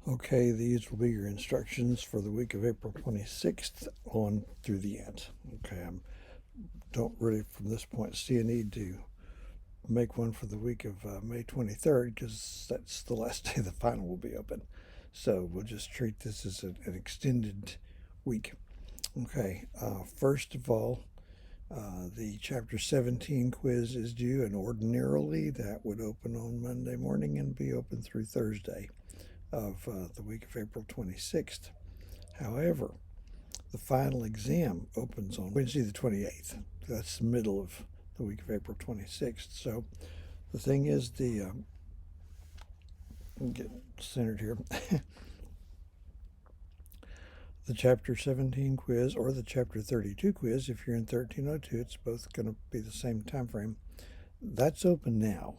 Okay, these will be your instructions for the week of April 26th on through the end. Okay, I don't really from this point see a need to make one for the week of May 23rd because that's the last day the final will be open. So we'll just treat this as an extended week. Okay, first of all, the Chapter 17 quiz is due, and ordinarily that would open on Monday morning and be open through Thursday of the week of April 26th. However, the final exam opens on Wednesday the 28th. That's the middle of the week of April 26th. So the thing is, get centered here. The Chapter 17 quiz or the Chapter 32 quiz, if you're in 1302, it's both going to be the same time frame. That's open now.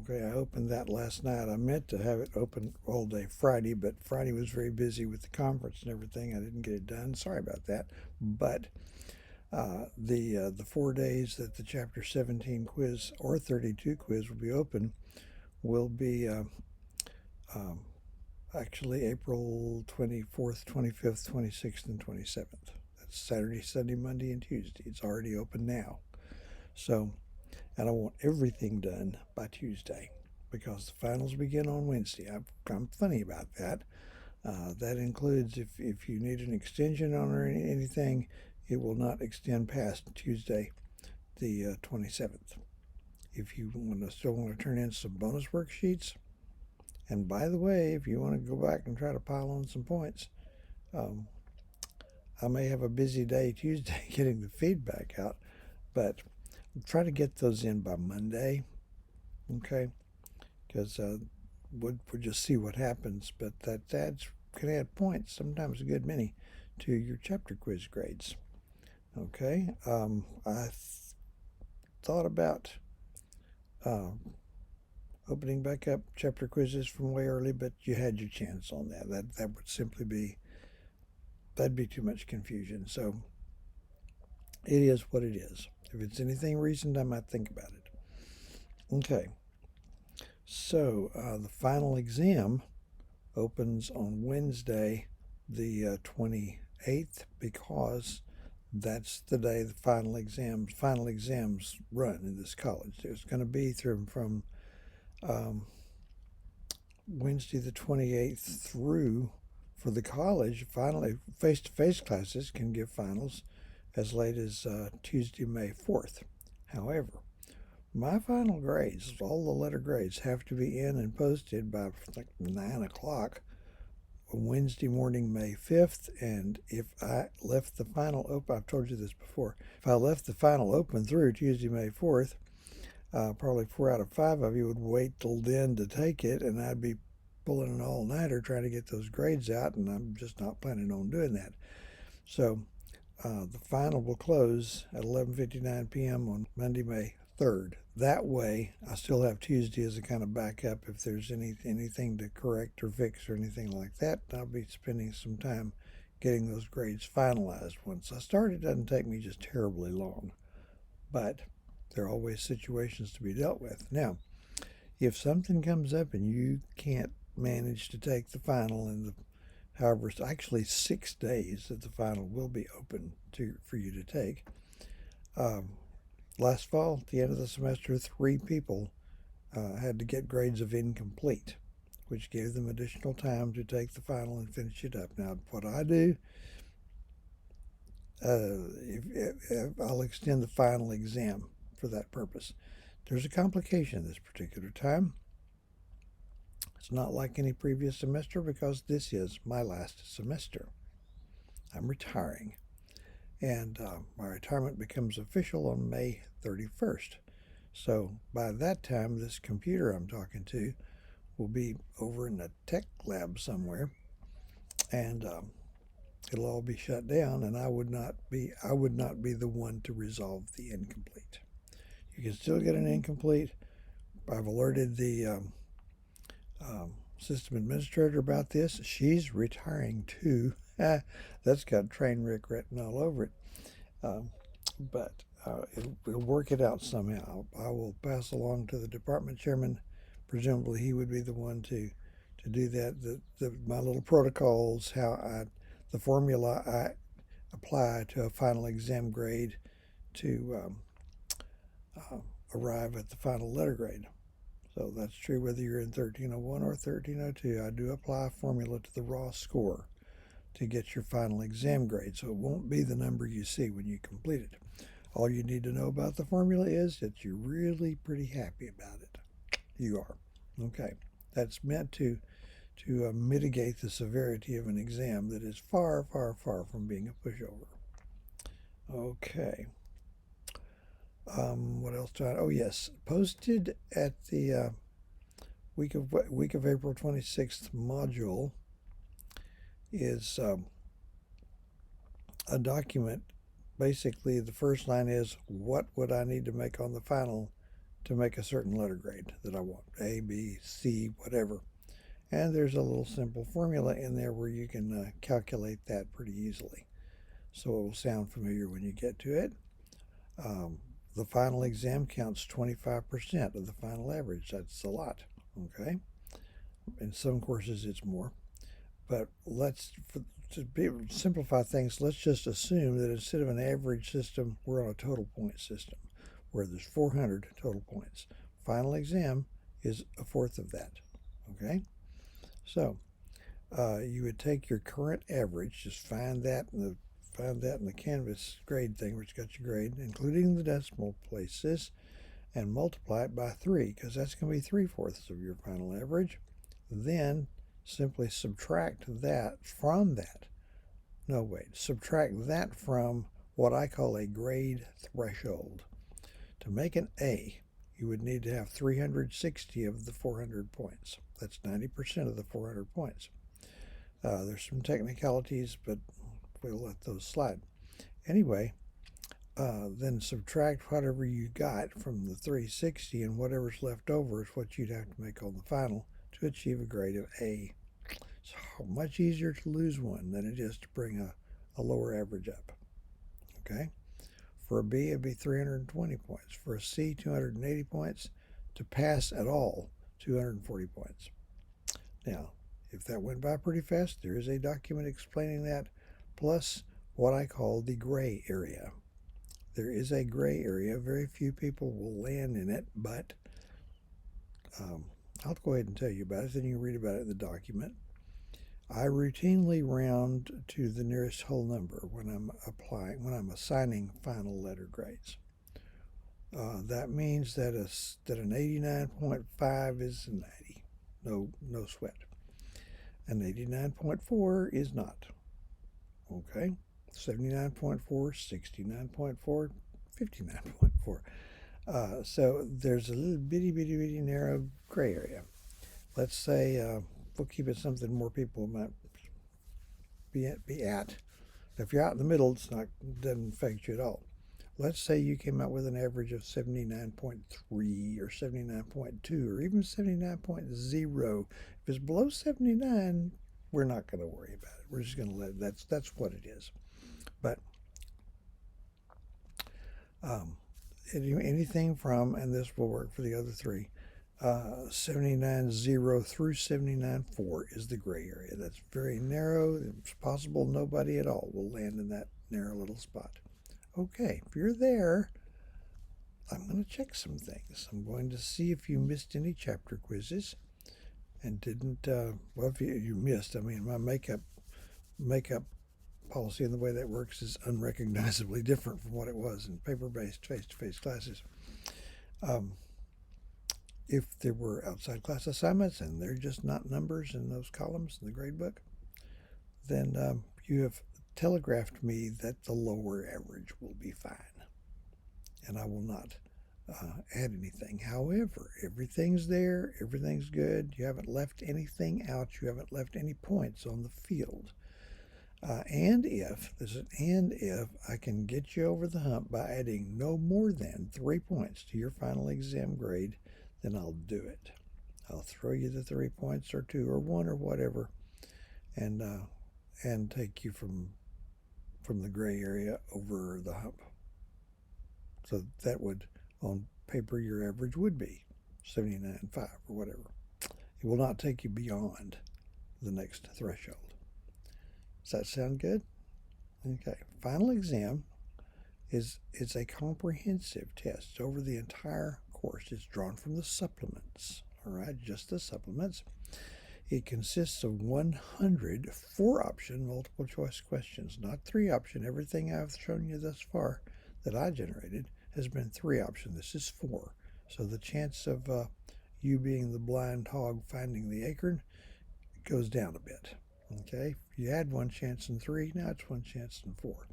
Okay, I opened that last night. I meant to have it open all day Friday, but Friday was very busy with the conference and everything. I didn't get it done. Sorry about that. But the 4 days that the Chapter 17 quiz or 32 quiz will be open will be um, actually April 24th, 25th, 26th, and 27th. That's Saturday, Sunday, Monday, and Tuesday. It's already open now. So, and I want everything done by Tuesday because the finals begin on Wednesday. I'm funny about that. That includes if you need an extension on or anything, it will not extend past Tuesday, the 27th. If you still want to turn in some bonus worksheets, and by the way, if you want to go back and try to pile on some points, um, I may have a busy day Tuesday getting the feedback out, but try to get those in by Monday, okay? Because we'll just see what happens. But that can add points, sometimes a good many, to your chapter quiz grades. Okay, I thought about uh, opening back up chapter quizzes from way early, but you had your chance on that. That would simply that'd be too much confusion. So it is what it is. If it's anything recent, I might think about it. Okay, so the final exam opens on Wednesday, the 28th, because that's the day the final exams run in this college. It's going to be from um, Wednesday the 28th through for the college. Finally, face-to-face classes can give finals as late as Tuesday, May 4th. However, my final grades, all the letter grades, have to be in and posted by like 9 o'clock Wednesday morning, May 5th. And if I left the final open, I've told you this before, if I left the final open through Tuesday, May 4th, probably 4 out of 5 of you would wait till then to take it, and I'd be pulling an all-nighter trying to get those grades out, and I'm just not planning on doing that. So the final will close at 11:59 p.m. on Monday, May 3rd. That way, I still have Tuesday as a kind of backup if there's anything to correct or fix or anything like that. I'll be spending some time getting those grades finalized. Once I start, it doesn't take me just terribly long, but there are always situations to be dealt with. Now, if something comes up and you can't manage to take the final in the however, it's actually 6 days that the final will be open for you to take. Um, Last fall, at the end of the semester, 3 people had to get grades of incomplete, which gave them additional time to take the final and finish it up. Now, what I do, if I'll extend the final exam for that purpose. There's a complication this particular time. It's not like any previous semester because this is my last semester. I'm retiring, and my retirement becomes official on May 31st. So by that time, this computer I'm talking to will be over in a tech lab somewhere, and it'll all be shut down, and I would not be the one to resolve the incomplete. You can still get an incomplete. I've alerted the system administrator about this. She's retiring too. That's got train wreck written all over it. But we'll work it out somehow. I will pass along to the department chairman. Presumably, he would be the one to to do that. My little protocols, the formula I apply to a final exam grade to arrive at the final letter grade. So that's true whether you're in 1301 or 1302. I do apply a formula to the raw score to get your final exam grade, so it won't be the number you see when you complete it. All you need to know about the formula is that you're really pretty happy about it. You are. Okay. That's meant to mitigate the severity of an exam that is far, far, far from being a pushover. Okay. What else do I? Oh yes, posted at the week of April 26th module is a document. Basically, the first line is, what would I need to make on the final to make a certain letter grade that I want? A, B, C, whatever. And there's a little simple formula in there where you can calculate that pretty easily. So it will sound familiar when you get to it. The final exam counts 25% of the final average. That's a lot, okay? In some courses it's more. But to be able to simplify things, let's just assume that instead of an average system, we're on a total point system where there's 400 total points. Final exam is a fourth of that, okay? So you would take your current average, just find that in the Canvas grade thing, which got your grade, including the decimal places, and multiply it by 3, because that's going to be 3/4 of your final average. Then simply subtract that from that. No, wait. Subtract that from what I call a grade threshold. To make an A, you would need to have 360 of the 400 points. That's 90% of the 400 points. There's some technicalities, but we'll let those slide. Anyway, then subtract whatever you got from the 360, and whatever's left over is what you'd have to make on the final to achieve a grade of A. It's much easier to lose one than it is to bring a lower average up. Okay? For a B, it'd be 320 points. For a C, 280 points. To pass at all, 240 points. Now, if that went by pretty fast, there is a document explaining that, plus what I call the gray area. There is a gray area. Very few people will land in it, but I'll go ahead and tell you about it, then you can read about it in the document. I routinely round to the nearest whole number when I'm assigning final letter grades. That means that an 89.5 is a 90. No sweat. An 89.4 is not. Okay? 79.4, 69.4, 59.4. So there's a little bitty narrow gray area. Let's say we'll keep it something more people might be at. If you're out in the middle, it doesn't affect you at all. Let's say you came out with an average of 79.3 or 79.2 or even 79.0. If it's below 79, we're not going to worry about it. We're just going to let that's what it is. But anything from, and this will work for the other three, 79.0 through 79.4 is the gray area. That's very narrow. It's possible nobody at all will land in that narrow little spot. Okay, if you're there, I'm going to check some things. I'm going to see if you missed any chapter quizzes and didn't, well, if you missed, I mean, my makeup policy and the way that works is unrecognizably different from what it was in paper-based face-to-face classes. If there were outside class assignments and they're just not numbers in those columns in the grade book, then you have telegraphed me that the lower average will be fine, and I will not add anything. However, everything's there, everything's good. You haven't left anything out. You haven't left any points on the field. And if I can get you over the hump by adding no more than 3 points to your final exam grade, then I'll do it. I'll throw you the 3 points or 2 or 1 or whatever, and take you from the gray area over the hump. So that would, on paper, your average would be 79.5 or whatever. It will not take you beyond the next threshold. Does that sound good? Okay. Final exam is a comprehensive test. It's over the entire course. It's drawn from the supplements. All right, just the supplements. It consists of 100 4-option multiple choice questions, not 3-option. Everything I've shown you thus far that I generated has been 3-option. This is 4. So the chance of you being the blind hog finding the acorn goes down a bit. Okay, if you had 1 chance in 3, now it's 1 chance in 4.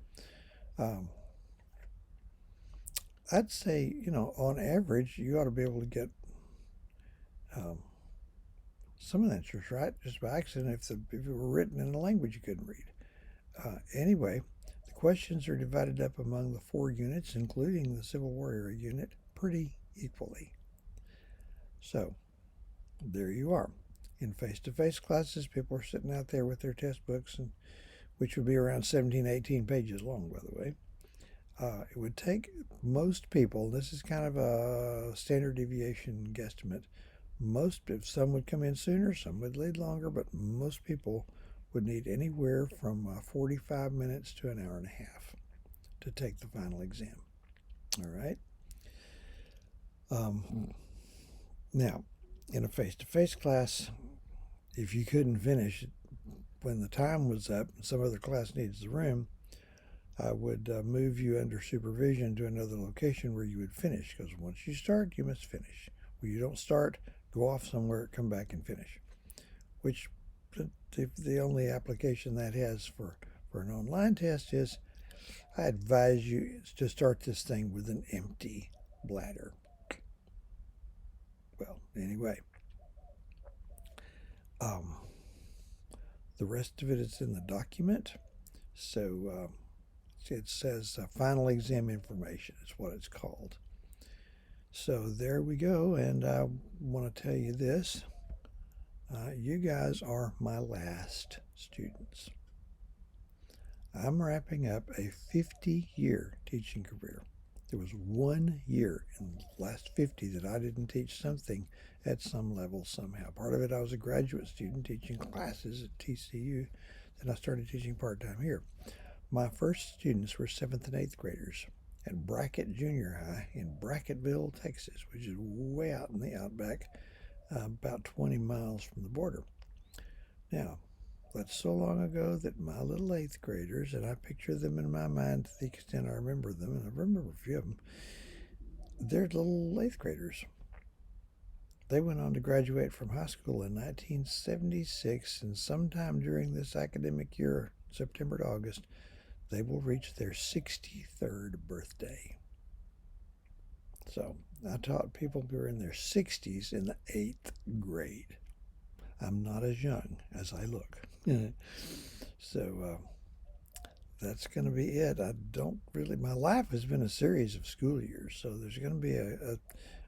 I'd say, on average, you ought to be able to get some of the answers right just by accident if it were written in a language you couldn't read. Anyway, the questions are divided up among the 4 units, including the Civil Warrior unit, pretty equally. So, there you are. In face-to-face classes, people are sitting out there with their test books, which would be around 17, 18 pages long, by the way. It would take most people, this is kind of a standard deviation guesstimate, if some would come in sooner, some would lead longer, but most people would need anywhere from 45 minutes to an hour and a half to take the final exam. All right. Now, in a face-to-face class, if you couldn't finish when the time was up and some other class needs the room, I would move you under supervision to another location where you would finish, because once you start, you must finish. When you don't start, go off somewhere, come back and finish, which the only application that has for an online test is I advise you to start this thing with an empty bladder. Well, anyway, the rest of it is in the document. So it says final exam information is what it's called. So there we go, and I want to tell you this. You guys are my last students. I'm wrapping up a 50-year teaching career. There was 1 year in the last 50 that I didn't teach something at some level somehow. Part of it, I was a graduate student teaching classes at TCU. Then I started teaching part-time here. My first students were 7th and 8th graders at Brackett Junior High in Brackettville, Texas, which is way out in the outback, about 20 miles from the border. Now, that's so long ago that my little 8th graders, and I picture them in my mind to the extent I remember them, and I remember a few of them, they're little 8th graders. They went on to graduate from high school in 1976, and sometime during this academic year, September to August, they will reach their 63rd birthday. So I taught people who were in their 60s in the 8th grade. I'm not as young as I look. So that's going to be it. My life has been a series of school years, so there's going to be a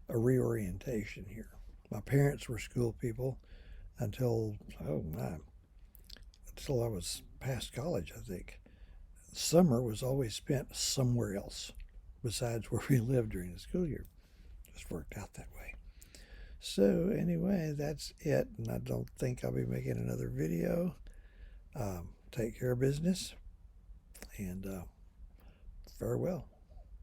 reorientation here. My parents were school people until I was past college, I think. Summer was always spent somewhere else besides where we lived during the school year. Just worked out that way. So anyway, that's it, and I don't think I'll be making another video. Take care of business, and farewell.